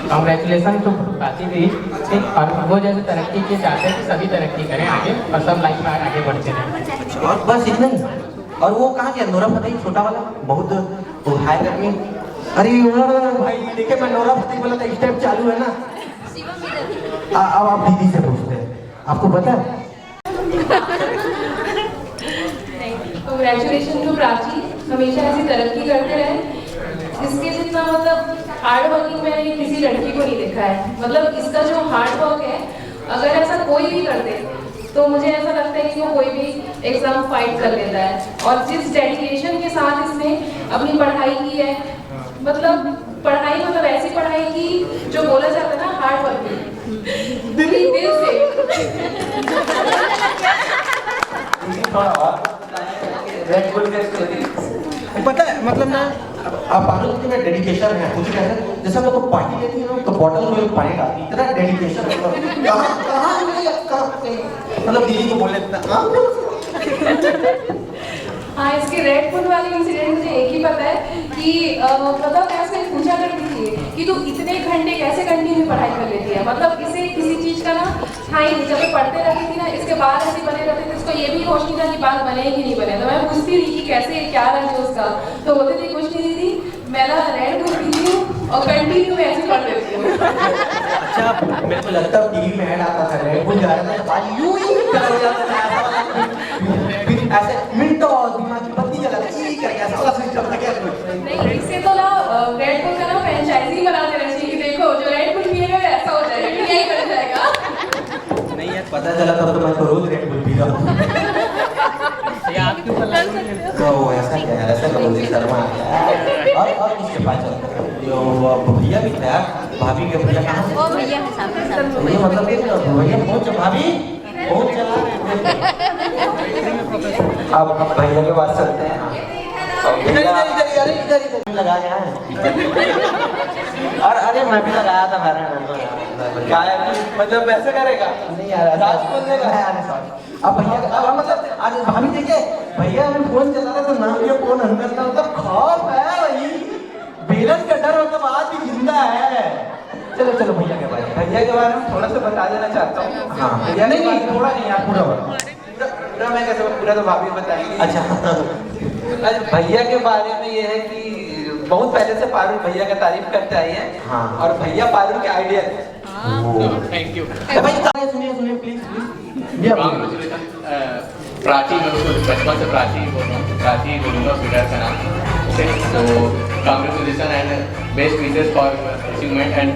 Congratulation to Prachi दी। और वो जैसे तरक्की के चाहते हैं कि सभी तरक्की करें आगे और सब लाइफ में आगे बढ़ते रहें। और बस इतना ही। और वो कहाँ गया नोरा फतेही छोटा वाला बहुत वो हाई करके। अरे वो भाई देखे मैं नोरा फतेही बोला था स्टेप चालू है ना। अब आप दीदी से पूछते हैं आपको पता है। कांग्रेचुलेशन टू प्राची, हमेशा ऐसी तरक्की करते रहे। इसके जितना मतलब हार्ड वर्किंग मैंने किसी लड़की को नहीं देखा है। मतलब इसका जो हार्ड वर्क है, अगर ऐसा कोई भी कर दे तो मुझे ऐसा लगता है कि वो कोई भी एग्जाम फाइट कर लेता है। और जिस डेडिकेशन के साथ इसने अपनी पढ़ाई की है, मतलब पढ़ाई मतलब ऐसी पढ़ाई की जो बोला जाता है ना हार्ड वर्किंग, दिल से। पता है मतलब ना आप बात में डेडिकेशन है कुछ कहते हैं जैसे हम लोग पानी लेती है तो बॉटल में पानी डालती है, इतना डेडिकेशन मतलब दीदी को बोले हाँ, इसके रेड फुट वाले इंसिडेंट मुझे एक ही पता है कि मतलब कैसे पूछा करती थी कि तू इतने घंटे कैसे कंटिन्यू पढ़ाई कर लेती है। मतलब इसे किसी चीज़ का ना था ही नहीं। जब मैं पढ़ते रहती थी ना, इसके बाल ऐसे बने रहते थे, इसको ये भी होश नहीं था कि बाल बने कि नहीं बने। तो मैं पूछती थी कि कैसे क्या रंग है उसका, तो बोलते थे कुछ नहीं थी, मैं ना रेड फुट पीती हूँ और कंटिन्यू ऐसे पढ़ लेती हूँ। अच्छा मेरे को लगता है टीवी में ऐड आता था रेड बुल जा रहा था बाल यूं ही कर जाता था ऐसे मिनटों दिमाग की बत्ती जला दी करके ऐसा वाला सिस्टम था क्या कुछ नहीं। इससे तो ना रेड बुल का ना फ्रेंचाइजी बना देना चाहिए कि देखो जो रेड बुल पिएगा ऐसा हो जाएगा, यही बन जाएगा। नहीं यार पता चला तब तो मैं तो रोज रेड बुल पी रहा हूँ। तो ऐसा क्या है, ऐसा करो शर्मा और किसके पास चलता है जो भैया भी था भाभी के भैया कहाँ वो भैया है सामने ये मतलब भैया पहुंच भाभी पहुंच चला। अब भैया के पास चलते हैं। इधर लगा गया है और अरे मैं भी लगाया था मेरा क्या है मतलब वैसे करेगा नहीं यार अब भैया अब मतलब आज भाभी देखिए भैया हमें फोन चला रहा तो नाम ये फोन अंदर था मतलब खौफ है भाई बेलन का डर मतलब आज भी जिंदा है। चलो चलो भैया के बारे में थोड़ा सा बता देना चाहता हूँ। हाँ भैया नहीं थोड़ा नहीं यार पूरा मैं कैसे पूरा तो भाभी बताएंगे। अच्छा भैया के बारे में ये है कि बहुत पहले से पारुल भैया का तारीफ करते आई है। हाँ। और भैया पारुल के आइडिया थैंक यू। सुनिए प्लीज प्राची, मैं उसको बचपन से प्राची बोल रहा हूँ, प्राची बोलूँगा स्वीटर का नाम। तो congratulations and best wishes for achievement and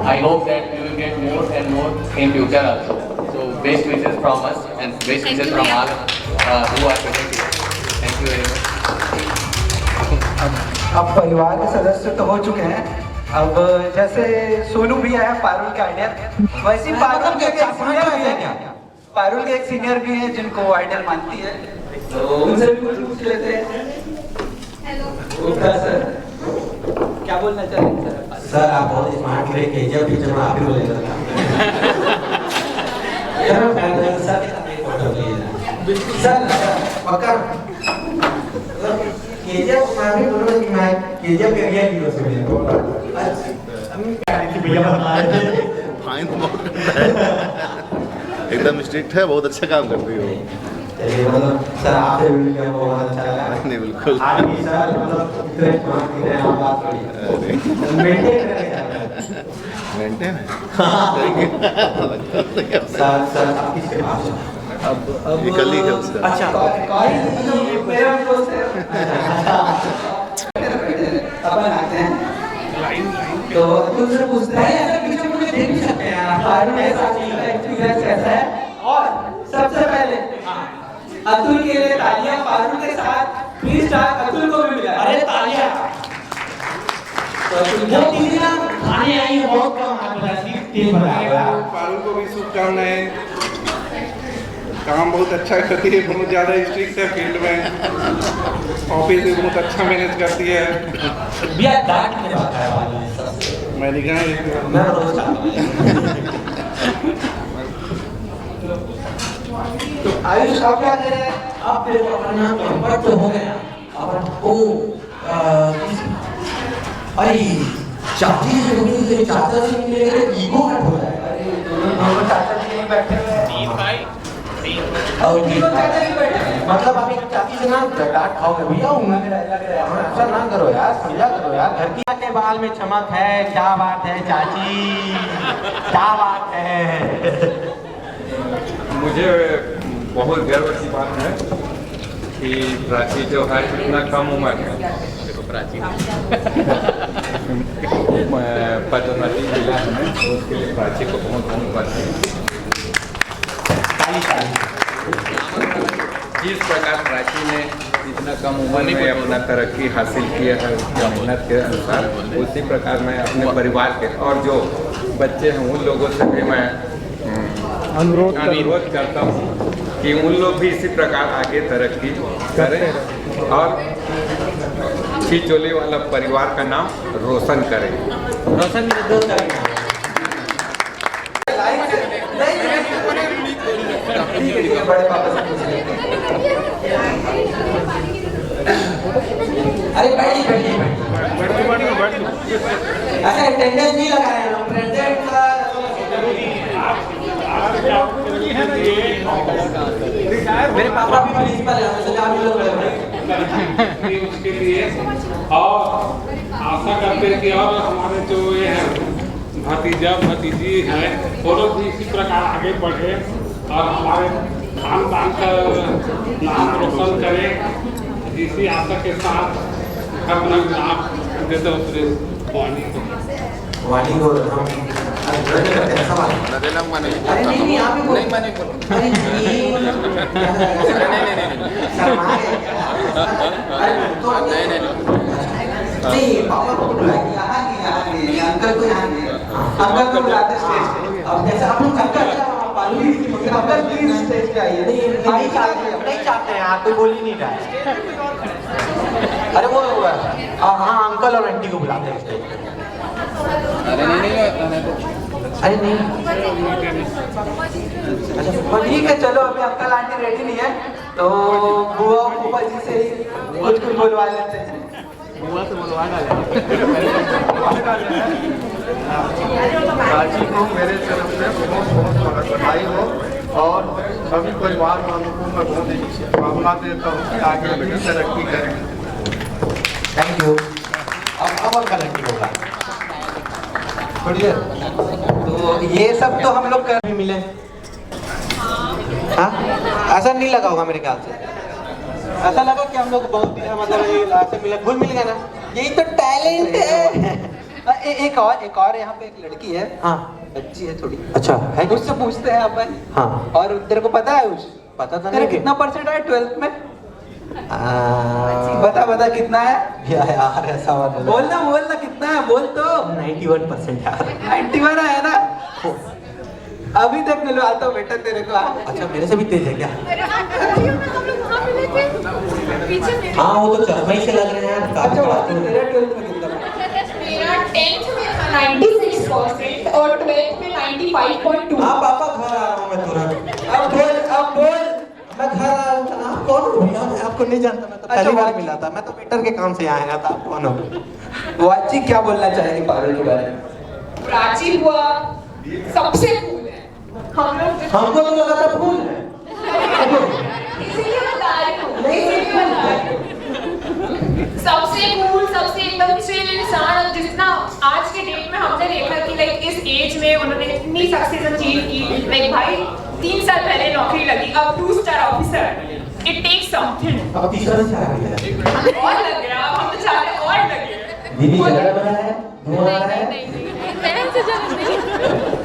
I hope that you will get more and more in future also. So best wishes from us and best wishes from all who are present here. Thank you very much. अब परिवार के सदस्य तो हो चुके हैं। अब जैसे सोनू भी आया पारुल के आइडियल, वैसे पारुल के एक सीनियर भी है जिनको आइडियल मानती है, तो उनसे भी कुछ पूछ लेते हैं। सर क्या बोलना चाहेंगे सर? आप बहुत स्मार्ट थे, केजीएफ पिक्चर में आप ही बोलेगा सर पक्का केजीएफ में भी बोलो कि मैं केजीएफ के रियल हीरो से मिलूंगा। भैया बता रहे थे फाइन बहुत करता है, एकदम स्ट्रिक्ट है, बहुत अच्छा काम करती हो। चलिए मतलब सर आपसे मिल के बहुत अच्छा लगा। नहीं बिल्कुल आज भी सर मतलब इतने स्मार्ट की तरह आप बात करिए मेंटेन है। सर आप किसके पास हो? अब ये कल ही है उसका। अच्छा मेरा दोस्त है। अपन आते हैं तो तुमसे पूछते हैं ऐसा पीछे मुझे देख भी सकते हैं आप ऐसा एक्सपीरियंस कैसा है। और सबसे पहले अतुल के लिए तालियां पारुल के साथ प्लीज स्टार अतुल को भी मिला। अरे तालियां तो अतुल जो दीदी ना खाने आई है बहुत कम आदमी टीम बनाएगा। पारुल को भी शुभकामनाएं, काम बहुत अच्छा करती है, बहुत ज़्यादा स्ट्रिक्ट है फील्ड में, ऑफिस भी बहुत अच्छा मैनेज करती है। भैया डांट के बात है मैंने कहा मैं रोज तो आयुष आप क्या कह रहे हैं? आप मेरे को अपना कंफर्ट तो हो गया अपन ओ अरे चाची से मिलने चाचा से मिलने ईगो हट हो जाएगा। दोनों चाचा जी नहीं बैठे हुए हैं। और तीनों चाचा जी बैठे हैं। मतलब आप एक चाची से ना डांट खाओगे भैया उंगली लग रहा है, ऐसा ना करो यार, समझा करो यार। घर की के बाल में चमक है, क्या बात है चाची, क्या बात है। मुझे बहुत गर्व की बात है कि प्राची जो है इतना कम उम्र है, पदोन्नति मिला हमें, उसके लिए प्राची को बहुत बहुत बधाई। जिस प्रकार प्राची ने इतना कम उम्र में अपना तरक्की हासिल किया है उसकी मेहनत के अनुसार, उसी प्रकार मैं अपने परिवार के और जो बच्चे हैं उन लोगों से भी मैं अनुरोध करता हूँ कि उन लोग भी इसी प्रकार आगे तरक्की करें और छिचोली वाला परिवार का नाम रोशन करें। रोशन भी दो करेंगे। बड़े पापा से पूछ लेते हैं। अरे बैठिए बैठिए अच्छा अटेंडेंस नहीं लगा रहे हैं हम, प्रेजेंट का मेरे पापा भी प्रिंसिपल हैं, हम लोग उसके लिए और आशा करते हैं कि और हमारे जो ये है भतीजा भतीजी है वो लोग भी इसी प्रकार आगे बढ़े और हमारे खानदान का नाम रोशन करें, इसी आशा के साथ अपना नाम देते हुए वाणी को हम करते हैं सवाल। अरे नहीं नहीं आप ही बोलो। नहीं माने बोलो। अरे नहीं शर्मा गए क्या? अरे तो नहीं पापा को बुलाएंगे यहाँ नहीं अंकल को यहाँ नहीं, अंकल को बुलाते स्टेज पे। अब जैसे आप लोग अंकल अंकल प्लीज स्टेज पे आइए। नहीं चाहते हैं आप, कोई बोल ही नहीं रहा है। अरे वो हाँ अंकल और आंटी को बुलाते हैं स्टेज पे। अरे नहीं अच्छा ठीक है चलो, अभी अंकल आंटी रेडी नहीं है तो बुआ फूफा जी से ही कुछ बोलवा लेते हैं। बुआ से बोलवा डाले। प्राची को मेरे तरफ से बहुत बहुत बधाई हो और सभी परिवार वालों को मैं बहुत शुभकामना देता हूँ कि आगे भी तरक्की करें। Thank you. अब अंकल आंटी को बुला थोड़ी देर। तो ये सब तो हम लोग कर भी मिले, हाँ ऐसा नहीं लगा होगा मेरे ख्याल से, ऐसा लगा कि हम लोग बहुत मतलब ऐसे मिले घुल मिल गए ना, यही तो टैलेंट है। एक और यहाँ पे एक लड़की है, हाँ बच्ची है थोड़ी, अच्छा है, उससे पूछते हैं अपन। हाँ और तेरे को पता है उस पता था तेरा कितना परसेंट आया 12th में? बता कितना है यार, ऐसा बोलना कितना है, बोल तो। 91% यार। 91 है ना, अभी तक मिलवाता हूँ बेटा तेरे को। अच्छा मेरे से भी तेज है क्या? हाँ वो तो चरमई से लग रहे हैं। अच्छा तेरा 12th में कितना? मेरा 10th में था 96% और 12th में 95.2। हाँ पापा घर आ रहा हूँ मैं तुरंत। अब बोल मैं घर आया हूँ। आप कौन हो भैया? मैं आपको नहीं जानता, मैं तो पहली बार मिला था, मैं तो वेटर के काम से आया था। आप कौन हो? वाची क्या बोलना चाहेगी पारुल के बारे में? प्राची बुआ सबसे कूल है। हमको तो लगा था फूल है। इसीलिए बता रही हूँ। सबसे कूल, सबसे एकदम चिल इंसान, जितना आज के डेट में हमने देखा कि लाइक इस एज में उन्होंने इतनी सक्सेस अचीव की। लाइक भाई 3 साल पहले नौकरी लगी, अब 2 star officer. It takes something. अब तीसरा चाह रही है और लग रहा है, हम तो चाह रहे और लगे। दीदी झगड़ा बना है, धुआं आ रहा है।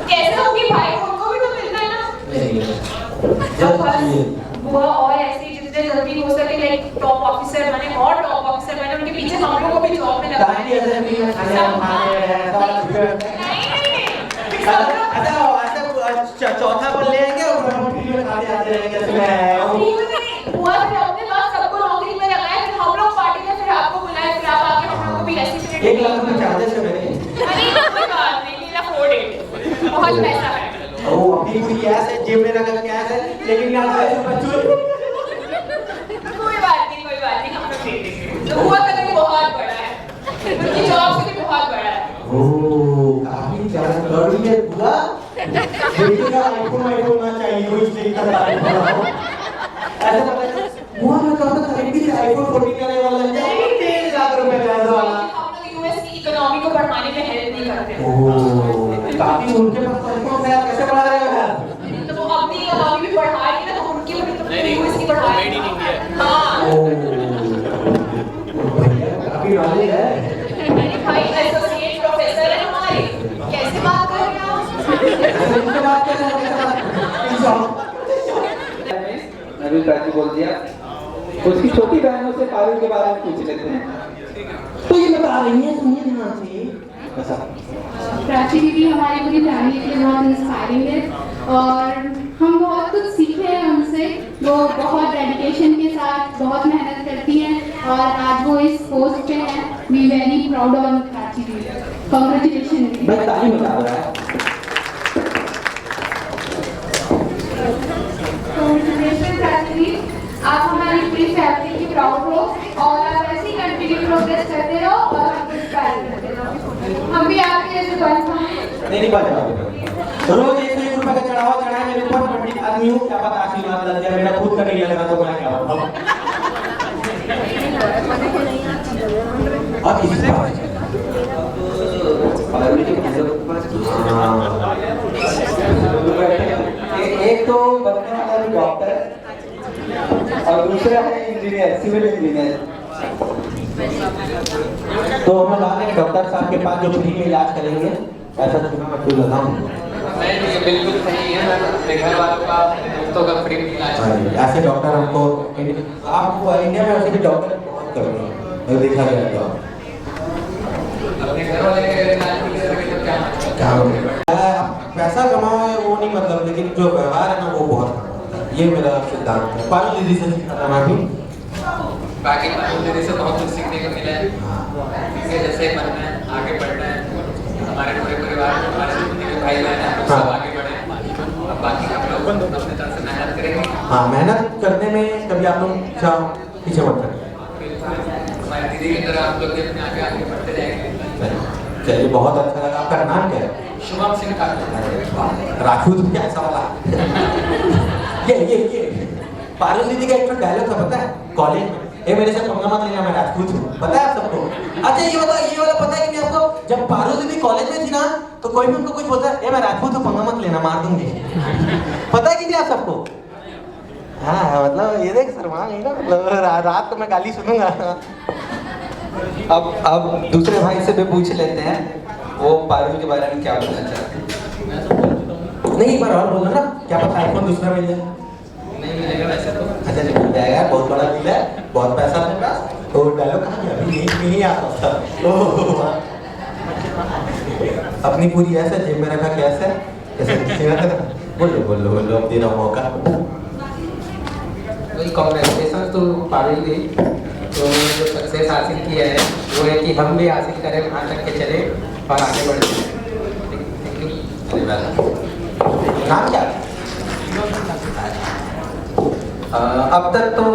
कैसे होगी भाई, उनको भी तो मिलना है ना। बुआ और ऐसे जितने जल्दी हो सके लाइक टॉप ऑफिसर बने और टॉप ऑफिसर बने, उनके पीछे हम लोग को भी जॉब में लगाएं। चौथा पर ले आएंगे और हम फ्री में खाते आते रहेंगे। बुआ फिर अपने पास सबको नौकरी में लगाए, फिर हम लोग पार्टी में फिर आपको बुलाए, फिर आप आके हम लोग को भी ऐसे 1 लाख रुपए चार्जेस है मेरे। अरे कोई बात नहीं, नीला अफोर्ड है, बहुत पैसा है। ओ अभी कोई कैश है, जेब में रखा कैश है, लेकिन यहाँ पैसे बच्चों कोई बात नहीं, हम लोग दे देंगे। तो बुआ का भी बहुत बड़ा है, उनकी जॉब से भी बहुत बड़ा है। बड़ी है बुआ बेटी का आईफोन ना चाहिए कोई इस तरीके का आईफोन हो ऐसा लगता है बुआ मैं कहा था खरीदी थी आईफोन 14 का वाला 3 लाख रुपए का वाला। हम लोग यूएस की इकोनॉमी को बढ़ाने में हेल्प नहीं करते। ओह काफी उनके पास आईफोन है कैसे बढ़ा रहे हो यार? तो वो अपनी इकोनॉमी भी बढ़ा रही है ना, तो उनकी भी तो यूएस की बढ़ा रही है। हाँ काफी नॉलेज है। भाई एसोसिएट प्रोफेसर है हमारे, कैसे बात कर रहे हो आप? नबील प्राची बोल दिया। उसकी छोटी बहनों से पारुल के बारे में पूछ लेते हैं। तो ये बता रही है सुनिए ध्यान से। प्राची दीदी हमारी पूरी फैमिली के लिए बहुत इंस्पायरिंग है और हम बहुत कुछ सीखे हैं उनसे। वो बहुत डेडिकेशन के साथ बहुत मेहनत करती हैं और आज वो इस पोस्ट पे हैं। We very proud on Prachi दीदी। कांग्रेचुलेशन। मैं ताली बजा रहा है। कांग्रेचुलेशन प्राची दीदी, आप हमारी पूरी फैमिली की प्राउड हो और आप ऐसे ही कंटिन्यू प्रोग्रेस करते रहो और हमको इंस्पायर करते रहो। हम भी आपके जैसे बन पाएं। नहीं बचा रोज 1 रुपए का चढ़ावा चढ़ाए मेरे ऊपर पंडित आदमी हूँ क्या पता आशीर्वाद लग जाए मेरा खुद का नहीं लगा तो मैं क्या बताऊँ। और किसी से एक तो बनने वाला डॉक्टर और दूसरा है इंजीनियर सिविल इंजीनियर। तो हम लोग आ रहे हैं डॉक्टर साहब के पास जो फ्री में इलाज करेंगे ऐसा चुना मैं कोई लगाऊं। नहीं ये बिल्कुल सही है। मैं अपने घर वालों का दोस्तों का फ्री इलाज ऐसे डॉक्टर हमको आप इंडिया में वैसे भी डॉक्टर बहुत कर रहे हैं देखा गया तो अपने घर वाले के इलाज नहीं कर सके तो क्या पैसा कमाओ है वो नहीं मतलब लेकिन जो व्यवहार है ना वो बहुत ये मेरा सिद्धांत है। पारुल दीदी से सीखा था मैं भी। बाकी पारुल दीदी से बहुत कुछ सीखने को मिला है कि जैसे बनना है आगे बढ़ना है। हमारे पूरे परिवार में हमारे जितने भी भाई बहन हैं सब आगे बढ़े। अब बाकी हम लोग अपने तरफ से मेहनत करेंगे। हाँ मेहनत करने में कभी आप लोग पीछे मत करें। हमारे दीदी की तरह आप लोग भी अपने आगे आगे बढ़ते जाएंगे। चलिए बहुत अच्छा लगा। आपका नाम क्या है? शुभम सिंह ठाकुर। राजपूत भी ऐसा वाला ये पारुल दीदी का एक तो डायलॉग था पता है कॉलेज में, ये मेरे से पंगा मत लेना मैं राजपूत हूँ, पता है आप सबको? अच्छा ये वाला पता है कि नहीं आपको? जब पारुल दीदी कॉलेज में थी ना तो कोई भी उनको कुछ बोलता है मैं राजपूत हूँ पंगा मत लेना मार दूंगी। पता है कि नहीं आप सबको? हाँ मतलब ये देख शर्मा गई ना मतलब रात को मैं गाली सुनूंगा। अब दूसरे भाई से भी पूछ लेते हैं वो पारुल के बारे में क्या बोलना चाहते हैं। नहीं एक बार और बोलो ना क्या पता आईफोन दूसरा मिल जाए। नहीं मिलेगा वैसे तो। अच्छा मिल जाएगा बहुत बड़ा मिल है बहुत पैसा अपने पास तो डायलॉग कहाँ गया अभी नहीं आता था। अपनी पूरी ऐसे जेब में रखा कैसे कैसे बोलो अब दे रहा हूँ मौका। वही कांग्रेचुलेशन तो पारुल दी तो जो सक्सेस हासिल किया है वो है कि हम भी हासिल करें वहाँ तक के चले और आगे बढ़े। नाम क्या? अब तक तो हम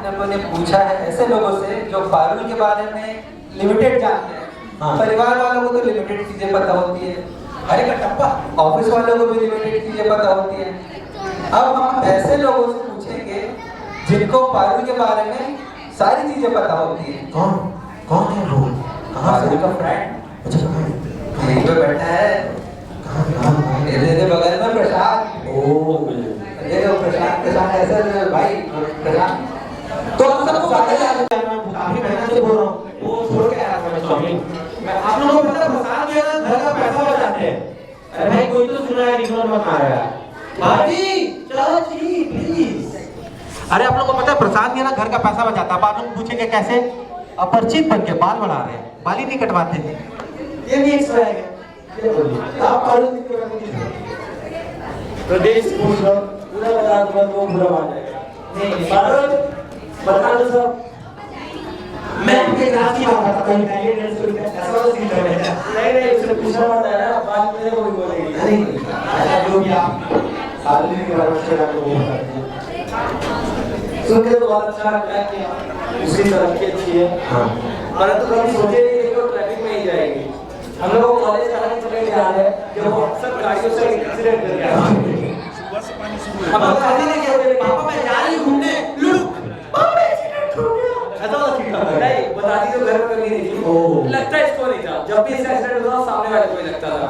लोगों ने पूछा है ऐसे लोगों से जो पारुल के बारे में लिमिटेड जानते हैं। हाँ। परिवार वालों को तो लिमिटेड चीजें पता होती है, अरे कटप्पा ऑफिस वालों को भी लिमिटेड चीजें पता होती है। अब हम ऐसे लोगों से पूछेंगे जिनको पारुल के बारे में सारी चीजें पता होती है। कौन है वो? पारुल का फ्रेंड अच्छा कहाँ यहीं पे बैठा है मेरे बगल में प्रसाद। ओह देखो प्रसाद ऐसा भाई प्रसाद तो आप सबको पता है मैं काफी मेहनत से बोल रहा हूँ वो छोड़ के आया था मैं शॉपिंग। मैं आप लोगों को पता है प्रसाद जो है ना घर का पैसा बचाते हैं। अरे भाई कोई तो सुन रहा है इग्नोर मत मार रहा है भाभी चलो जी प्लीज। अरे आप लोगों को पता है प्रसाद ये ना घर का पैसा बचाता है। आप लोग पूछेंगे कैसे? अपरिचित बन के बाल बढ़ा रहे हैं बाल ही नहीं कटवाते ये नहीं एक्सट्रा है ये बोलिए आप प्रदेश पूछ लो पूरा बता दूंगा तो बुरा मान जाएगा। नहीं पारुल बता दो सब मैं आपके क्लास की बात करता हूँ पहले ड्रेस को ऐसा वाला सीन कर रहे हैं। नहीं उसने पूछना पड़ता है ना बात मेरे को भी बोलेगी नहीं ऐसा जो भी आप पारुल के बारे में शेयर को वो करते हैं सुन के तो बहुत अच्छा लगा कि उसकी तरक्की अच्छी है। हाँ मैंने तो कभी सोचे नहीं कि वो ट्रैफिक में ही जाएगी। हम लोग कॉलेज का इंसिडेंट याद है कि वो अक्सर गाड़ियों से एक्सीडेंट कर गया। हम लोग शादी नहीं किया, पापा मैं जा रही हूं घूमने, लुड़ू पापा एक्सीडेंट हो गया, ऐसा वाला सीन था। नहीं बताती तो घर में कभी नहीं थी, लगता इसको नहीं था। जब भी इसका एक्सीडेंट होता सामने वाले को ही लगता था,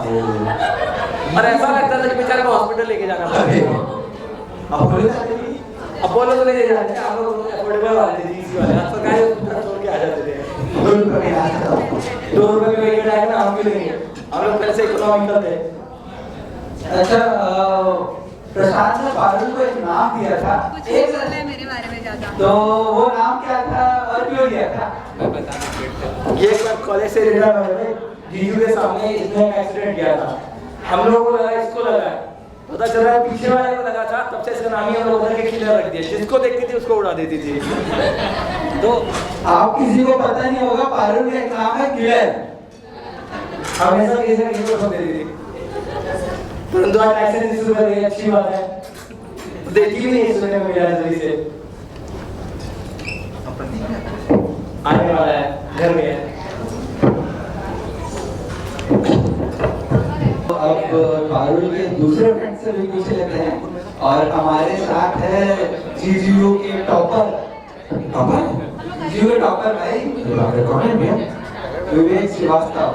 और ऐसा लगता था कि बेचारे को हॉस्पिटल लेके जाना पड़ेगा। अब बोलो तो नहीं जाते, हम लोग अफोर्डेबल वाले थे, जीसी वाले, सरकारी हॉस्पिटल छोड़ के आ जाते थे। 2 रुपए में आता था, 2 रुपए में टिकट आएगा ना, हम भी लेंगे। हम लोग पहले से इकोनॉमिकल थे। अच्छा, प्रशांत ने पारुल को एक नाम दिया था, एक मेरे बारे में ज्यादा, तो वो नाम क्या था और क्यों दिया था? ये एक बार कॉलेज से रिटर्न हुए, जीजू के सामने इसने एक एक्सीडेंट किया था। हम लोगों को लगा इसको लगा है, पता चल रहा है पीछे वाले को लगा था, तब से इसका नाम ही हम लोग उधर के किलर रख दिया, जिसको देखती थी उसको उड़ा देती थी। तो आप किसी को पता नहीं होगा, पारुल का एक नाम है किलर, हमेशा किसी को ठोक देती थी। परंतु आज एक्सीडेंट शुरू कर गई, अच्छी बात है, देखी भी नहीं सुनने में मिला जल्दी से, आने वाला है, घर में है। अब पारुल के दूसरे फ्रेंड से भी पूछ लेते हैं, और हमारे साथ है जीजीयू के टॉपर, जीजीयू के टॉपर भाई कौन है भैया? विवेक श्रीवास्तव।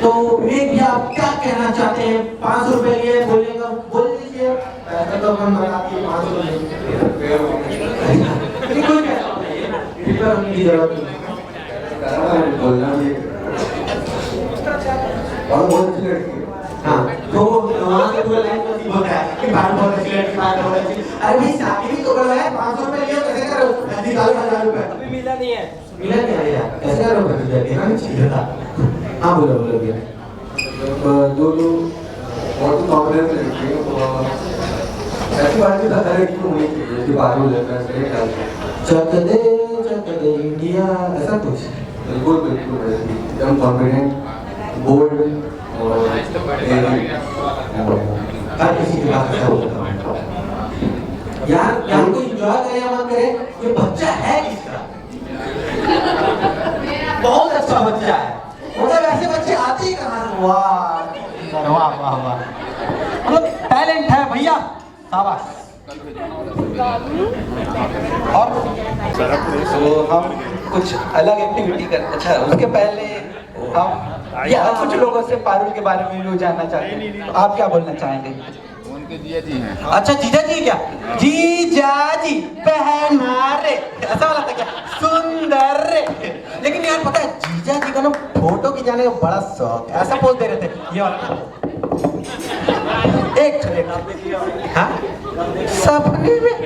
तो विवेक भैया आप क्या कहना चाहते हैं? 500 रुपए लिए बोलेगा, बोल दीजिए। ऐसा तो हम बनाती 500 रुपए कोई पैसा नहीं है, उनकी जरूरत नहीं बोलना भी और बहुत अच्छी लड़की है। हाँ, तो वहाँ से पूरा लाइन में होता है कि बाल बहुत अच्छी लड़की, बाल बहुत अच्छी। अरे भाई शादी भी तो करवाया, 500 रुपए लियो, कैसे करो? निकालो 1000 रुपए। अभी मिला नहीं है, मिला नहीं है यार, कैसे करो? देना नहीं चाहिए था। हाँ बोलो बोलो भैया। दो लोग बहुत कॉन्फिडेंस लड़की है, ऐसी बात नहीं था कि होनी चाहिए कि बात हो जाता है। चक दे इंडिया, ऐसा कुछ। बिल्कुल बिल्कुल एकदम कॉन्फिडेंट, बोल्ड और हर किसी की बात ऐसा होता है यार। यार कोई एंजॉय करे या मत करे, ये बच्चा है किसका? बहुत अच्छा बच्चा है, मतलब ऐसे बच्चे आते ही कहाँ से? वाह वाह वाह वाह, मतलब टैलेंट है भैया, शाबाश। और तो हम कुछ अलग एक्टिविटी करते, अच्छा उसके पहले हम या कुछ लोगों से पारुल के बारे में भी जानना चाहते हैं, तो आप क्या बोलना चाहेंगे? उनके जीजा जी हैं। अच्छा जीजा जी, क्या जीजा जी पहना रे, ऐसा वाला था क्या? सुंदर रे। लेकिन यार पता है जीजा जी का ना फोटो खिंचाने का बड़ा शौक है, ऐसा बोल दे रहे थे ये वाला। एक हाँ सपने में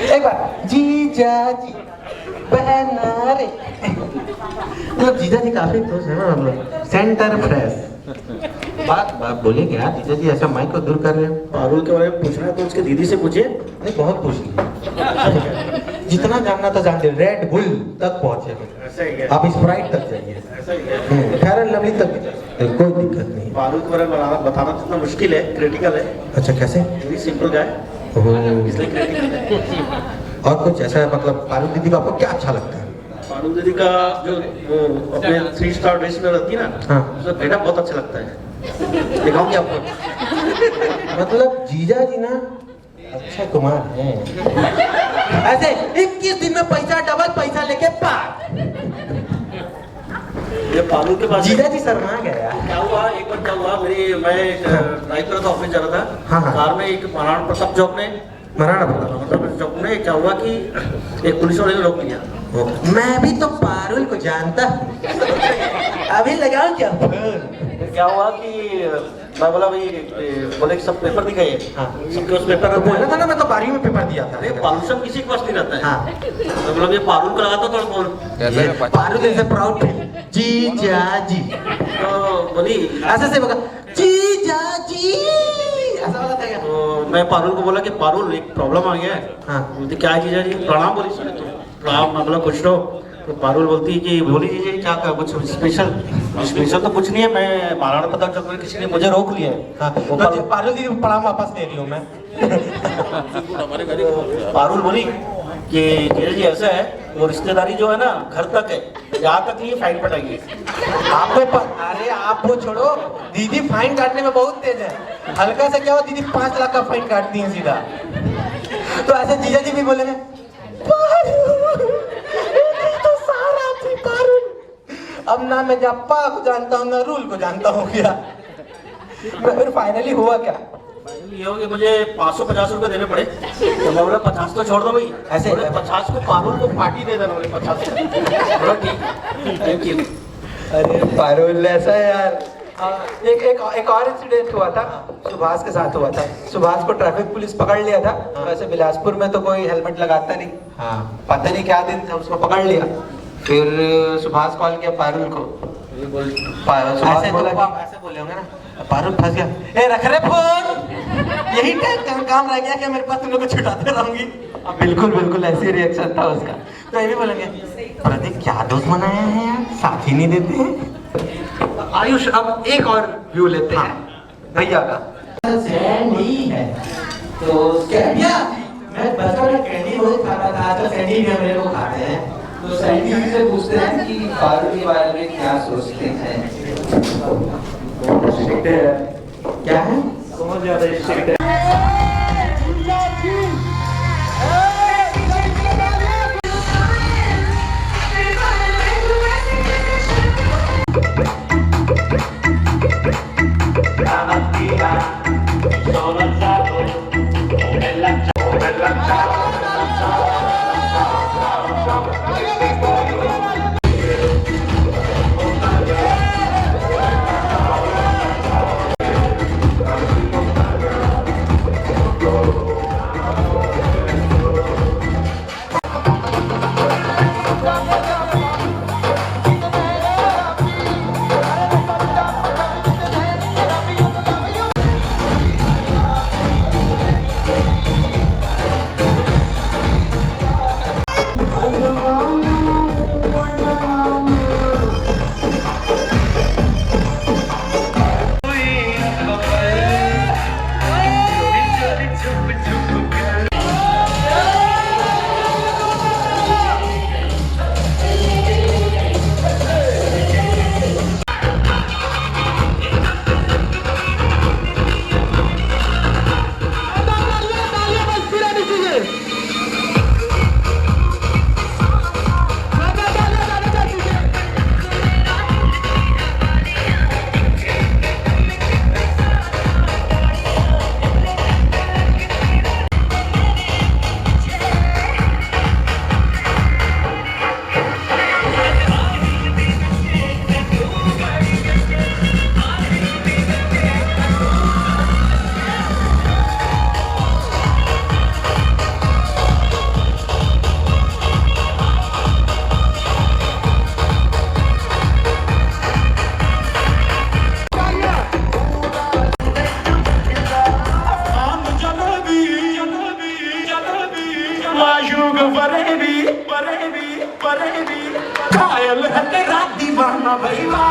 एक बार जीजा जी पहना रे, मतलब जीजा जी काफी खुश है ना हम लोग। सेंटर फ्रेश बात बोले क्या जीजा जी, ऐसा माइक को दूर कर रहे हैं। पारुल के बारे में पूछना है तो उसके दीदी से पूछिए। नहीं बहुत पूछ लिया, जितना जानना था जान लिया। रेड बुल तक पहुंचे, आप स्प्राइट तक जाइए, फेयर एंड लवली तक कोई दिक्कत नहीं। पारुल के बारे में बताना तो मुश्किल है, क्रिटिकल है। अच्छा कैसे? वेरी सिंपल गाय, इसलिए क्रिटिकल है। और कुछ ऐसा है, मतलब पारुल दीदी का आपको क्या अच्छा लगता है? पारुल दीदी का जो वो अपने 3 स्टार ड्रेस में रहती है ना, हाँ। उसका गेटअप बहुत अच्छा लगता है, दिखाऊंगी आपको। मतलब जीजा जी ना अक्षय कुमार हैं, ऐसे 21 दिन में पैसा डबल पैसा लेके पार। ये पारुल के पास जीजा जी शर्मा गया। क्या हुआ, एक बार क्या हुआ, मैं ड्राइव कर रहा था, ऑफिस जा रहा था। हाँ, हाँ। कार में एक महाराणा प्रताप चौक में क्या हुआ कि एक पुलिस वाले ने रोक लिया। मैं भी तो पारुल को जानता हूँ, अभी लगाऊं क्या? क्या हुआ कि मैं बोला भाई, बोले सब पेपर दिखाइए। हाँ, सबके उस पेपर में बोला था ना, मैं तो 12वीं में पेपर दिया था। अरे पारुल सब किसी के पास नहीं रहता है। हाँ। तो मतलब ये पारुल को लगा था थोड़ा phone, Parul is a proud जीजा जी, तो बोली ऐसे से बोला जीजा जी, ऐसा वाला था क्या? तो मैं पारुल को बोला कि पारुल एक प्रॉब्लम आ गया है। हाँ। बोलती क्या है जीजा जी? प्रणाम बोली। तो प्रणाम, मैं बोला कुछ तो पारुल बोलती है कि बोली जीजा जी क्या कुछ स्पेशल तो कुछ नहीं है, मैं महाराणा प्रताप चौक में किसी ने मुझे रोक लिया है। हाँ, तो पारुल दीदी प्रणाम वापस ले रही हूँ मैं। पारुल बोली कि धीरे जी ऐसा है वो रिश्तेदारी जो है ना घर तक है, यहाँ तक नहीं फाइन पटाएगी। अरे आप वो छोड़ो, दीदी फाइन काटने में बहुत तेज है। हल्का से क्या हो दीदी 5 लाख का फाइन काटती है सीधा। तो ऐसे जीजा जी भी बोलेंगे तो सारा थी पारुल। अब ना मैं जप्पा को जानता हूँ ना रूल को जानता हूँ क्या। फिर फाइनली हुआ क्या? ये हो कि मुझे 550 रुपए देने पड़े, तो मैं बोला 50 तो छोड़ दो भाई, ऐसे 50 को पारुल को पार्टी दे देना, बोले 50 बोला ठीक, थैंक यू। अरे पारुल ऐसा है यार। एक और इंसिडेंट हुआ था, सुभाष के साथ हुआ था। सुभाष को ट्रैफिक पुलिस पकड़ लिया था। वैसे बिलासपुर में तो कोई हेलमेट लगाता नहीं, पता नहीं क्या दिन था, उसको पकड़ लिया। फिर सुभाष कॉल किया पारुल को, ऐसे बोले होंगे ना, पारुल फंस गया, ए रख रे फोन, यही काम रह गया कि मेरे पास तुम लोग को छुटाते रहूंगी। अब बिल्कुल बिल्कुल ऐसी रिएक्शन था उसका। तो ये भी बोलेंगे प्रदीप क्या दोस्त बनाया है यार, साथ ही नहीं देते हैं। आयुष अब एक और व्यू लेते हैं भैया का। सैंडी है तो कैंडिया, मैं बचपन में कैंडी बहुत खाता था, आजकल सैंडी भी मेरे को खाते हैं। तो सैंडी से पूछते हैं कि पारुल के बारे में क्या सोचते हैं। क्या है? बहुत ज्यादा स्ट्रिक्ट है। कायल है तेरा दीवाना भैया।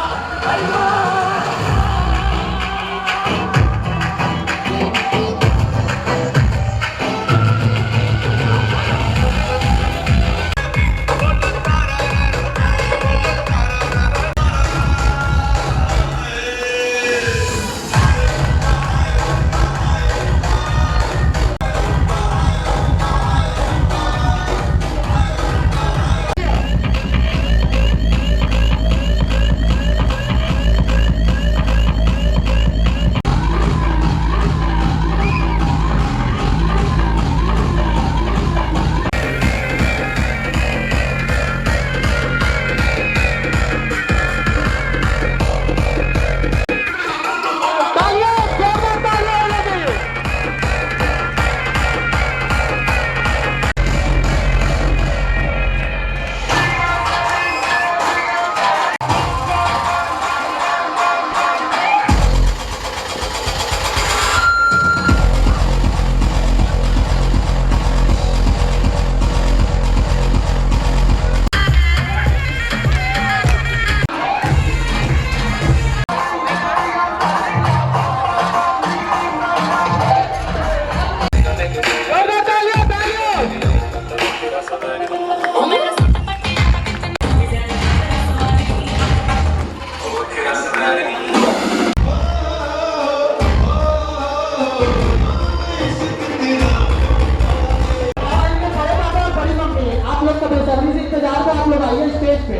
आप लोग का बेसब्री से इंतजार को आप लोग आइए स्टेज पे।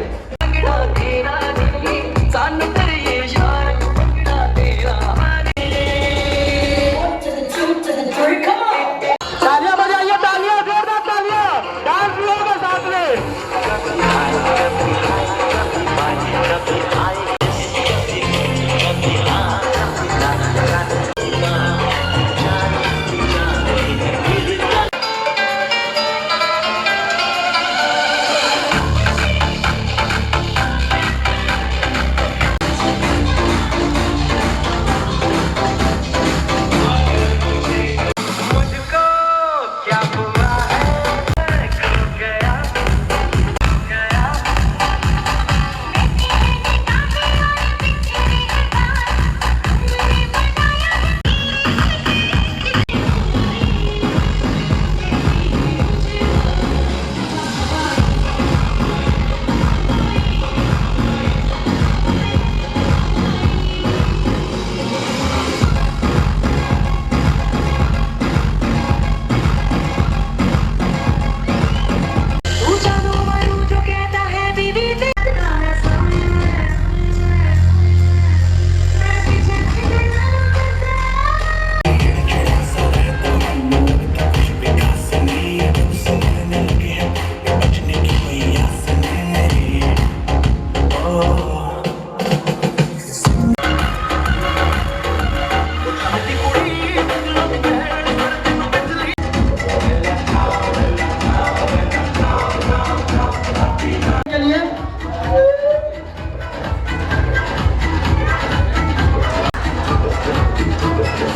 तालियां बजाइए, तालियां, जोरदार तालियां, डांस भी होगा साथ में।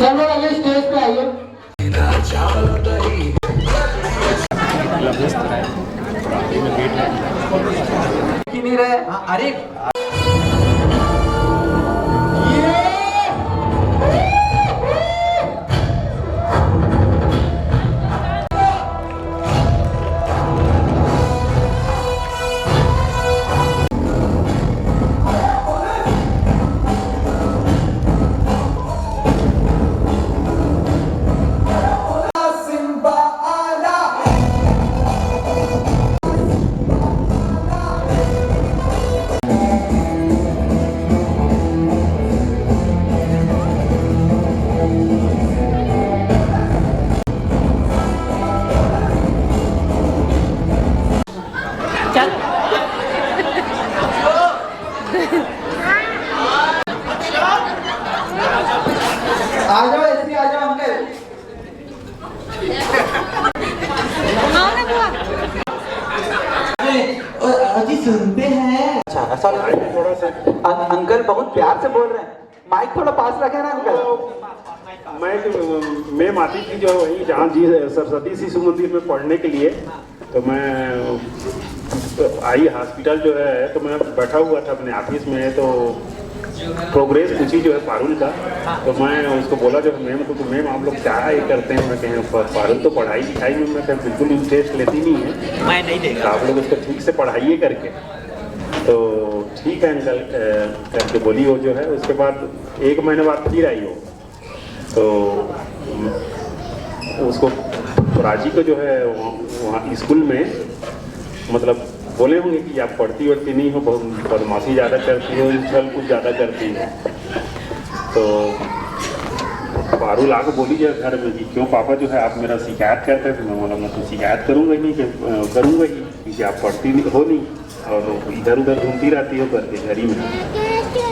सब लोग आइए स्टेज पे आइए। नहीं रहे। अरे आ जाओ, ऐसे आ जाओ अंकल। अजी सुनते हैं। अच्छा ऐसा थोड़ा सा अंकल बहुत प्यार से बोल रहे हैं, माइक थोड़ा पास रखे ना अंकल। मैम आती थी जो वही जहाँ जी सरस्वती शिशु मंदिर में पढ़ने के लिए, तो मैं आई हॉस्पिटल जो है, तो मैं बैठा हुआ था अपने ऑफिस में, तो प्रोग्रेस पूछी जो है पारुल का, तो मैं उसको बोला जो मैम को, तो मैम आप लोग क्या ये करते हैं? मैं कहें पारुल तो पढ़ाई लिखाई में मैं बिल्कुल इंटरेस्ट लेती नहीं है, मैं नहीं देखा, आप लोग उसको ठीक से पढ़ाइए करके। तो ठीक है अंकल करके बोली वो जो है। उसके बाद 1 महीने बाद फिर आई हो, तो उसको राजी को जो है वहाँ स्कूल में मतलब बोले होंगे कि आप पढ़ती वढ़ती नहीं हो, बहुत बदमाशी ज़्यादा करती हो, छल कुछ ज़्यादा करती हो। तो पारुल आके बोली जो घर में कि क्यों पापा जो है आप मेरा शिकायत करते थे? मैं बोला मैं तो शिकायत करूँगा ही नहीं, करूँगा ही, क्योंकि आप पढ़ती नहीं हो नहीं और इधर उधर घूमती रहती हो करके घर ही में।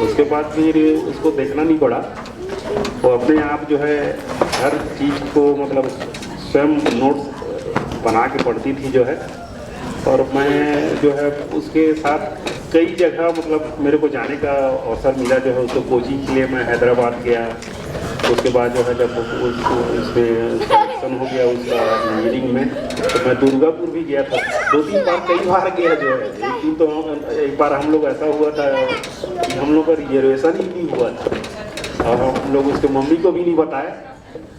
उसके बाद फिर उसको देखना नहीं पड़ा, वो अपने आप जो है हर चीज़ को मतलब स्वयं नोट्स बना के पढ़ती थी जो है। और मैं जो है उसके साथ कई जगह मतलब मेरे को जाने का अवसर मिला जो है, उसको कोचिंग के लिए मैं हैदराबाद गया। उसके बाद जो है जब उसमें सिलेक्शन हो गया उसका इंजीनियरिंग में, तो मैं दुर्गापुर भी गया था 2-3 बार, कई बार गया जो है। लेकिन तो एक बार हम लोग ऐसा हुआ था कि हम लोग का रिजर्वेशन ही नहीं हुआ था और हम लोग उसके मम्मी को भी नहीं बताए,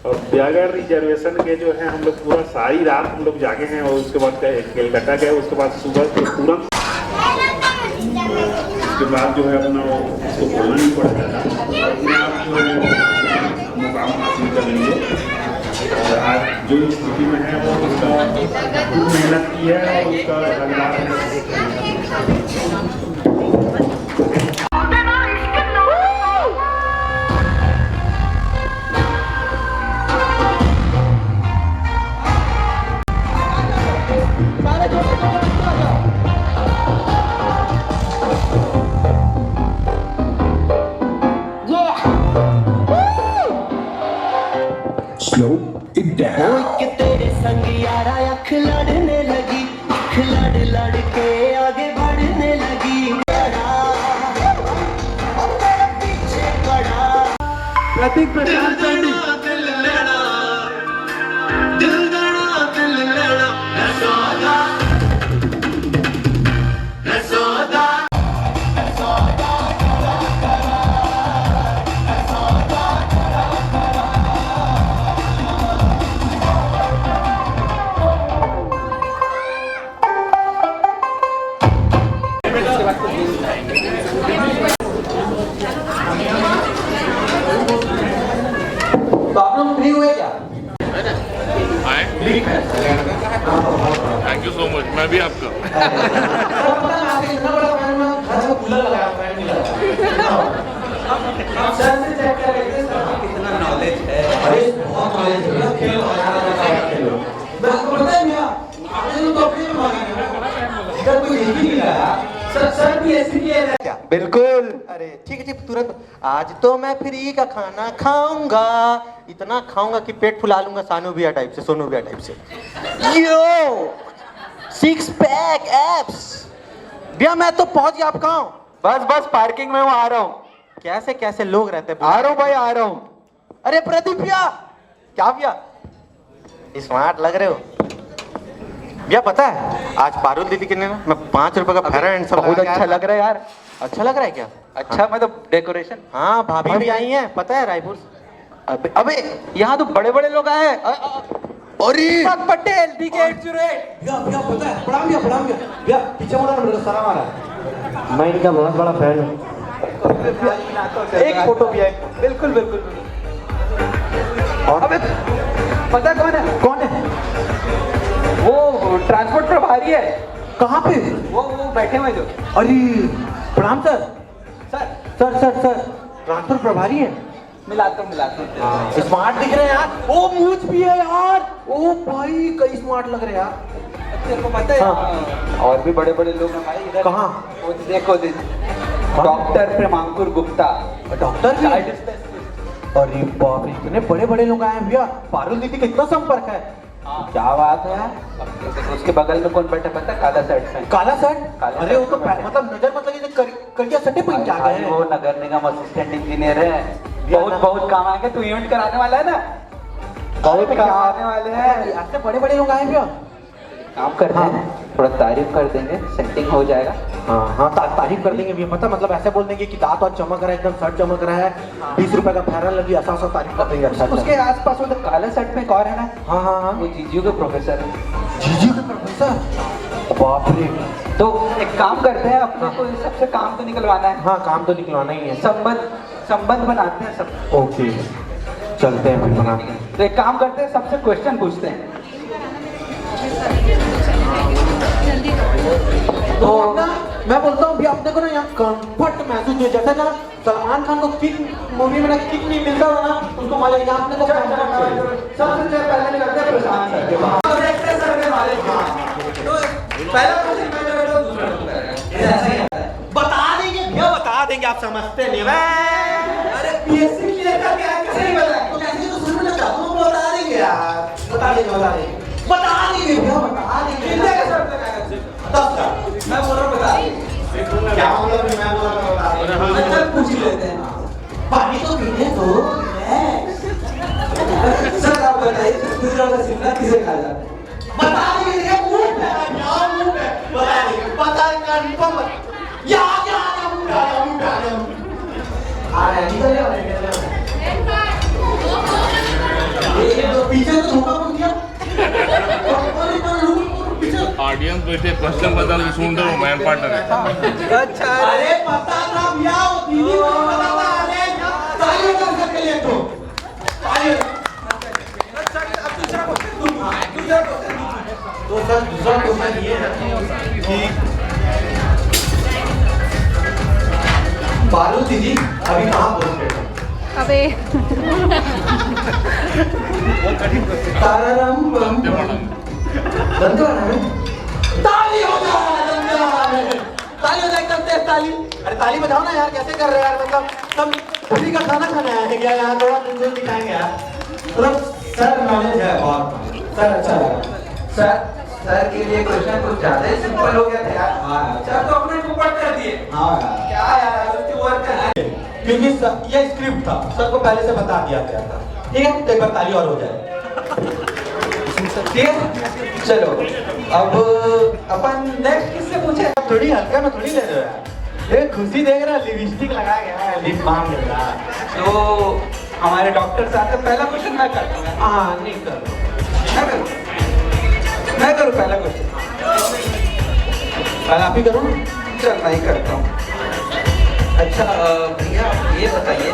और बगैर रिजर्वेशन के जो है हम लोग पूरा सारी रात हम लोग जागे हैं। और उसके बाद कलकत्ता गए, उसके बाद सुबह के तुरंत उसके बाद जो है अपना उसको बोलना नहीं पड़ता था, अपने आप जो है मुकाम हासिल कर लिए। और आज जो स्थिति में है वो उसका खूब मेहनत की है और उसका हकदार है। Slow it down. तेरे संग यारा अख लड़ने लगी, अख लड़ लड़ के आगे बढ़ने लगी। पीछे पड़ा प्रतीक प्रशांत दिल लड़ा, दिल लड़ा, दिल लड़ा, रसोदा, रसोदा, रसोदा। तो आप लोग फ्री हुए क्या? थैंक यू सो मच, मैं भी आपका। इतना बड़ा फैन में घर में कूलर लगाया, फैन नहीं लगाया। सर से चेक करेंगे कितना नॉलेज है। अरे बहुत नॉलेज है, खेलो मैं आपको पता है भैया, आपने तो अपने में मांगा अगर कोई देख ही नहीं रहा, सर भी ऐसे ही है क्या? बिल्कुल। अरे ठीक है ठीक, तुरंत। आज तो मैं फ्री का खाना खाऊंगा, इतना खाऊंगा कि पेट फुला लूंगा, सानू भैया टाइप से, सोनू भैया टाइप से। यो 6 पैक एब्स भैया। मैं तो पहुंच गया, आप कहाँ हो? बस पार्किंग में हूँ, आ रहा हूँ। कैसे कैसे लोग रहते हैं। आ रहा हूँ भाई, आ रहा हूँ। अरे प्रदीप भैया, क्या भैया स्मार्ट लग रहे हो भैया। पता है आज पारुल दीदी के लिए ना मैं 5 रुपए का फेयर एंड सब बहुत अच्छा लग रहा है यार। अच्छा लग रहा है क्या? अच्छा मतलब डेकोरेशन। हाँ भाभी भी आई हैं, पता है रायपुर से। अबे यहाँ तो बड़े बड़े लोग आए हैं। अरे पटेल DK808 भैया पता है, प्रणाम भैया पीछे मुड़ा मेरे को सलाम आ रहा है। मैं इनका बहुत बड़ा फैन हूँ। एक फोटो भी है। बिल्कुल। और अबे पता कौन है? वो ट्रांसपोर्ट प्रभारी है। कहाँ पे? वो बैठे हुए जो। अरे प्रणाम सर। ट्रांसपोर्ट प्रभारी है। मिलाता हूँ। स्मार्ट दिख रहे हैं यार। ओ मूछ भी है यार। ओ भाई कई स्मार्ट लग रहे हैं यार। तेरे को पता है? हाँ। और भी बड़े बड़े लोग हैं भाई इधर। कहाँ? वो देखो डॉक्टर प्रेमांकुर गुप्ता, डॉक्टर भी? अरे बाप रे, इतने बड़े बड़े लोग आए हैं भैया। पारुल दीदी का इतना संपर्क है। क्या बात है। उसके बगल में कौन बैठा पता है? काला शर्ट में। काला शर्ट? अरे वो तो मतलब नजर मतलब करिया सटे पहन के आ गए हैं। वो नगर निगम असिस्टेंट इंजीनियर है। बहुत काम आएंगे। तू इवेंट कराने वाला है ना? बहुत काम आने वाले हैं। ऐसे बड़े बड़े लोग आए भैया। काम करते हैं, थोड़ा तारीफ कर देंगे, सेटिंग हो जाएगा। हाँ तारीफ कर देंगे भैया। मतलब ऐसे बोल देंगे कि दांत और चमक रहा है, एकदम शर्ट चमक रहा है, 20 रुपए का फेरन लगी, ऐसा तारीफ कर देंगे। अच्छा उसके आसपास वो काला शर्ट में एक और है ना? हाँ वो जीजीयू के प्रोफेसर है। जीजीयू के प्रोफेसर? बाप रे। तो एक काम करते हैं, अपने को सबसे काम तो निकलवाना है। हाँ काम तो निकलवाना ही है। संबंध बनाते हैं सब। ओके चलते हैं फिर बनाते हैं। तो एक काम करते हैं, सबसे क्वेश्चन पूछते हैं। तो ना मैं बोलता हूँ भैया, अपने को ना यहाँ कंफर्ट महसूस हुआ। जैसे ना सलमान खान को किक मूवी में ना किक नहीं मिलता था ना, उसको मजा यहाँ अपने को सबसे पहले करते हैं प्रशांत सर के बाद। पहला बता देंगे भैया, बता देंगे। आप समझते नहीं मैं। अरे PSC क्लियर करके आए, कैसे नहीं बताया? तो कैसे तो सुनने लगा, तुम बता देंगे यार। बता देंगे भैया, बता देंगे। कितने का शर्त लगाया? 10 का। मैं बोल रहा हूँ बता देंगे। क्या मतलब मैं बोल रहा हूँ बता देंगे। चल पूछ लेते हैं। पानी तो पीने दो। सर आप बताइए, गुजरात का शिमला किसे कहा जाता है? बता देंगे। पता कंफर्म पीछे तो धोखा बोल दिया। ऑडियंस बैठे प्रश्न बदल सुन रहे हो मैं पार्टनर है अच्छा अरे पता था भैया वो दीदी को पता था अरे ताली बजा के लिए तो ताली अच्छा अब दूसरा क्वेश्चन तो सर दूसरा क्वेश्चन ये है कि बालू दीदी अभी कहाँ पहुँच गए अबे ताराराम बंदो है ताली हो जाए एकदम तेज ताली अरे ताली बजाओ ना यार कैसे कर रहे हैं यार मतलब सब पूरी का खाना खाना है क्या यार थोड़ा कुछ दिखाएंगे यार मतलब सर नॉलेज है बहुत सर अच्छा लगा सर के लिए क्वेश्चन कुछ ज्यादा ही सिंपल हो गया था यार हाँ सर तो अपने ऊपर कर दिए हाँ क्या यार उसके वर्क करना है क्योंकि ये स्क्रिप्ट था सर को पहले से बता दिया गया था ठीक है तो एक बार ताली और हो जाए ठीक है चलो अब अपन नेक्स्ट किससे पूछे थोड़ी हल्का में थोड़ी ले रहे हो यार ये खुशी देख रहा लिपस्टिक लगाया गया है लिप बाम मिल रहा है तो हमारे डॉक्टर साहब का पहला क्वेश्चन मैं करता हूँ हाँ नहीं मैं करूँ पहला क्वेश्चन पहले आप ही करो चल मैं ही करता हूँ अच्छा भैया ये बताइए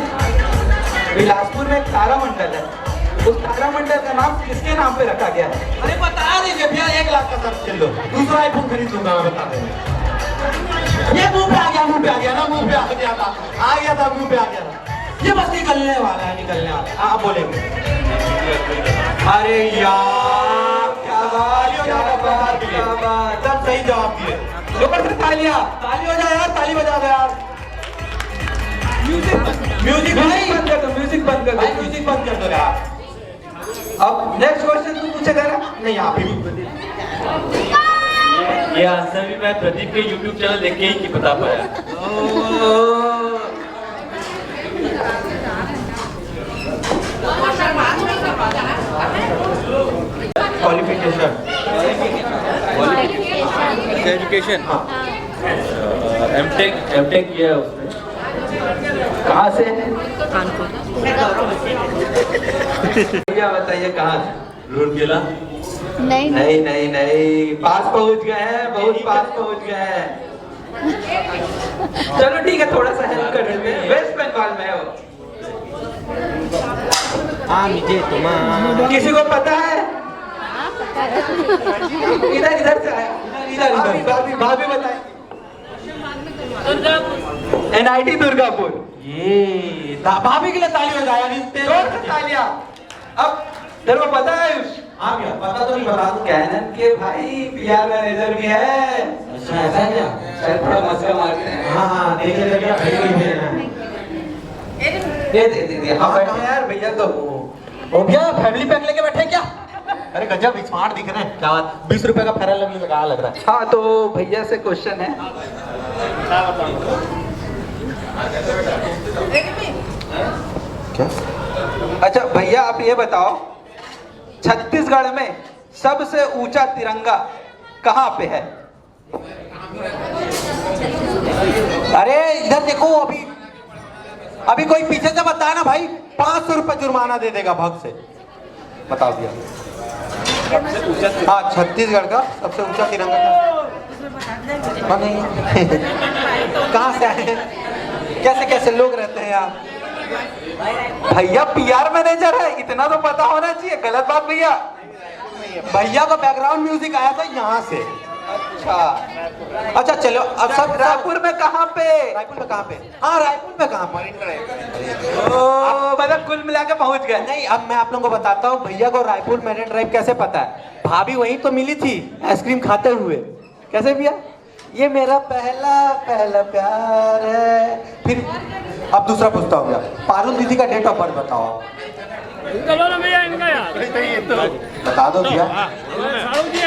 बिलासपुर में एक तारामंडल है उस तारामंडल का नाम किसके नाम पे रखा गया है अरे बता दीजिए भैया 1 लाख का सर चल लो दूसरा आईफोन खरीद लूंगा मैं बता देंगे ये मुंह पे आ गया ना मुंह पे आ गया था मुंह पे आ गया था ये बस निकलने वाला है आप बोलेंगे अरे यार क्या बात सब सही जवाब दिए लोग ताली हो जाए यार ताली बजा दो यार म्यूजिक बंद कर दो म्यूजिक बंद कर दो यार अब नेक्स्ट क्वेश्चन तू पूछेगा ना नहीं आप ही ये आंसर भी मैं प्रदीप के YouTube चैनल देख के ही बता पाया क्वालिफिकेशन एजुकेशन एमटेक किया है उसने कहाँ से कानपुर भैया बताइए कहाँ से रूरकेला नहीं पास पहुँच गए हैं बहुत पास पहुँच गए हैं चलो ठीक है थोड़ा सा हेल्प कर देते हैं वेस्ट बंगाल में है वो किसी को पता है इधर से आया भाभी बताए NIT दुर्गापुर ये भाभी के लिए ताली बजाया तालियां अब तेरे को पता है हाँ क्या पता तो नहीं बता दूं कैनन के भाई PR मैनेजर भी है अच्छा ऐसा क्या शायद थोड़ा मस्का मारते हैं हाँ देख ले क्या दे हाँ बैठे यार भैया तो ओ भैया फैमिली पैक लेके बैठे क्या अरे गजब स्मार्ट दिख रहे हैं क्या बात 20 रुपए का फेरन लवली लगा लग रहा है हाँ तो भैया से क्वेश्चन है क्या अच्छा भैया आप ये बताओ छत्तीसगढ़ में सबसे ऊंचा तिरंगा कहाँ पे है अरे इधर देखो अभी कोई पीछे से बताया ना भाई 500 रुपए जुर्माना दे देगा भग से बता दिया हाँ छत्तीसगढ़ का सबसे ऊंचा तिरंगा कहाँ से आए कैसे लोग रहते हैं यहाँ भैया PR मैनेजर है इतना तो पता होना चाहिए गलत बात भैया को बैकग्राउंड म्यूजिक आया था यहाँ से अच्छा चलो अब सब रायपुर में कहाँ पे हाँ रायपुर में कहाँ पे मतलब कुल मिला के पहुँच गए नहीं अब मैं आप लोगों को बताता हूँ भैया को रायपुर मेरिन ड्राइव कैसे पता है भाभी वहीं तो मिली थी आइसक्रीम खाते हुए कैसे भैया ये मेरा पहला प्यार है फिर अब दूसरा पूछता हूँ पारुल दीदी का डेट ऑफ बर्थ बताओ बता दो भैया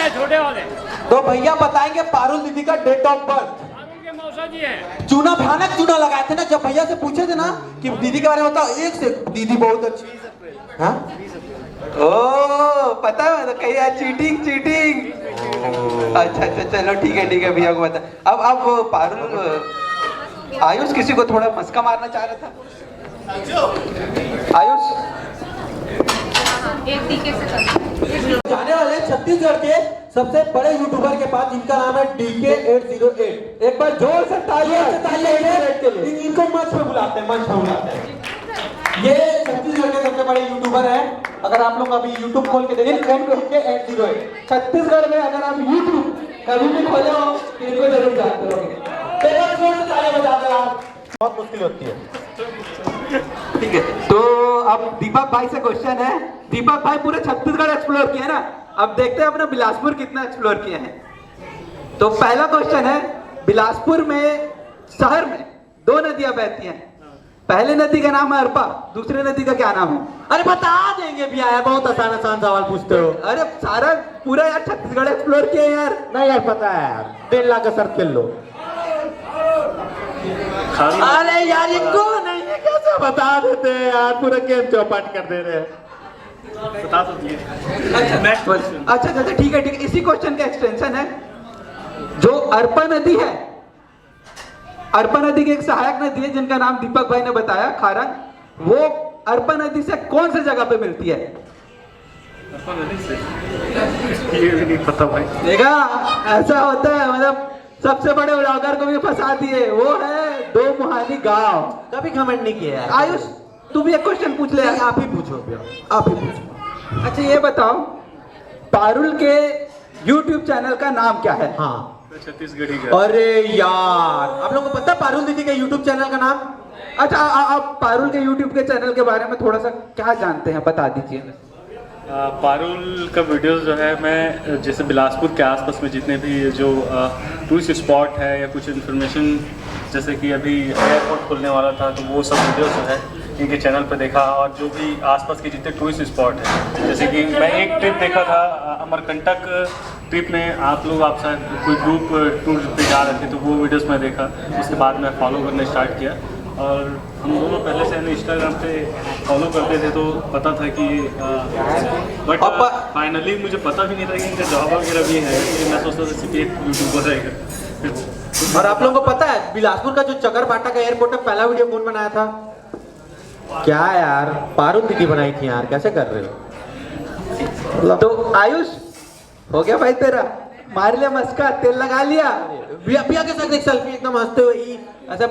छोटे वाले तो भैया बताएंगे पारुल दीदी का डेट ऑफ बर्थ चूना भयानक चूना लगाए थे ना जब भैया से पूछे थे ना कि दीदी के बारे में बताओ एक से दीदी बहुत अच्छी हाँ ओ पता है तो कहीं यार चीटिंग अच्छा चलो ठीक है भैया को बता अब पारुल आयुष किसी को थोड़ा मस्का मारना चाह रहा था आयुष एक टीके से करते जाने वाले छत्तीसगढ़ के सबसे बड़े यूट्यूबर के पास, जिनका नाम है DK808। एक बार जोर से तालियां के लिए इनको मंच पे बुलाते हैं। ये छत्तीसगढ़ के सबसे बड़े यूट्यूबर हैं। अगर आप लोग अभी YouTube खोल के देखें DK808, छत्तीसगढ़ में अगर आप YouTube कभी भी खोले हो तो इनको जरूर जानते हो। तालियां बजाते हैं आप, बहुत मुश्किल होती है। ठीक है, तो अब दीपक भाई से क्वेश्चन है। दीपक भाई पूरे छत्तीसगढ़ एक्सप्लोर किया ना, अब देखते हैं अपना बिलासपुर कितना एक्सप्लोर किए हैं। तो पहला क्वेश्चन है, बिलासपुर में शहर में 2 नदियां बहती हैं। पहले नदी का नाम है अरपा, दूसरे नदी का क्या नाम है? अरे बता देंगे भी आया, बहुत आसान सवाल पूछते हो। अरे सारा पूरा यार छत्तीसगढ़ एक्सप्लोर किया यार। नहीं यार पता है यार, 1.5 लाख का सर्च कर लो। अरे यार ये कौन है, ये कैसे बता देते हैं यार, पूरा गेम चौपट कर दे रहे हैं। बता दो। अच्छा ठीक है, इसी क्वेश्चन का एक्सटेंशन है। जो अरपा नदी है, अरपा नदी की एक सहायक नदी है जिनका नाम दीपक भाई ने बताया, खारन, वो अरपा नदी से कौन सी जगह पे मिलती है? अरपा नदी से ये भी नहीं पता भाई। देखा, ऐसा होता है, मतलब सबसे बड़े ब्लॉगर को भी फंसा दिए। वो है 2 मुहानी गांव। कभी कमेंट नहीं किया यार। आयुष तू भी एक क्वेश्चन पूछ ले। आप ही पूछो, आप ही पूछो। अच्छा ये बताओ, पारुल के YouTube चैनल का नाम क्या है? हाँ छत्तीसगढ़ी का। अरे यार, आप लोगों को पता पारुल दीदी के YouTube चैनल का नाम? अच्छा आप पारुल के YouTube के चैनल के बारे में थोड़ा सा क्या जानते हैं, बता दीजिए। पारुल का वीडियोस जो है, मैं जैसे बिलासपुर के आसपास में जितने भी जो टूरिस्ट स्पॉट है या कुछ इन्फॉर्मेशन, जैसे कि अभी एयरपोर्ट खुलने वाला था, तो वो सब वीडियोस जो है इनके चैनल पर देखा। और जो भी आसपास के जितने टूरिस्ट स्पॉट हैं, जैसे कि मैं एक ट्रिप देखा था अमरकंटक ट्रिप में, आप लोग आप शायद कोई ग्रुप टूर पे जा रहे थे, तो वो वीडियोस मैं देखा। उसके बाद मैं फॉलो करना स्टार्ट किया, और हम दोनों पहले से इंस्टाग्राम पे फॉलो करते थे, तो पता था कि बट फाइनली मुझे पता भी नहीं था कि इनका जॉब वगैरह भी है। मैं सोचता था सिर्फ एक यूट्यूबर रहेगा। और आप लोगों को पता है बिलासपुर का जो चकरबाटा का एयरपोर्ट है, पहला वीडियो कौन बनाया था? क्या यार, पारुल दीदी बनाई थी यार, कैसे कर रहे हो? तो आयुष हो गया भाई तेरा, मार लिया मस्का, तेल लगा लिया, बिया के साथ एक सेल्फी एकदम हंसते हुए ऐसा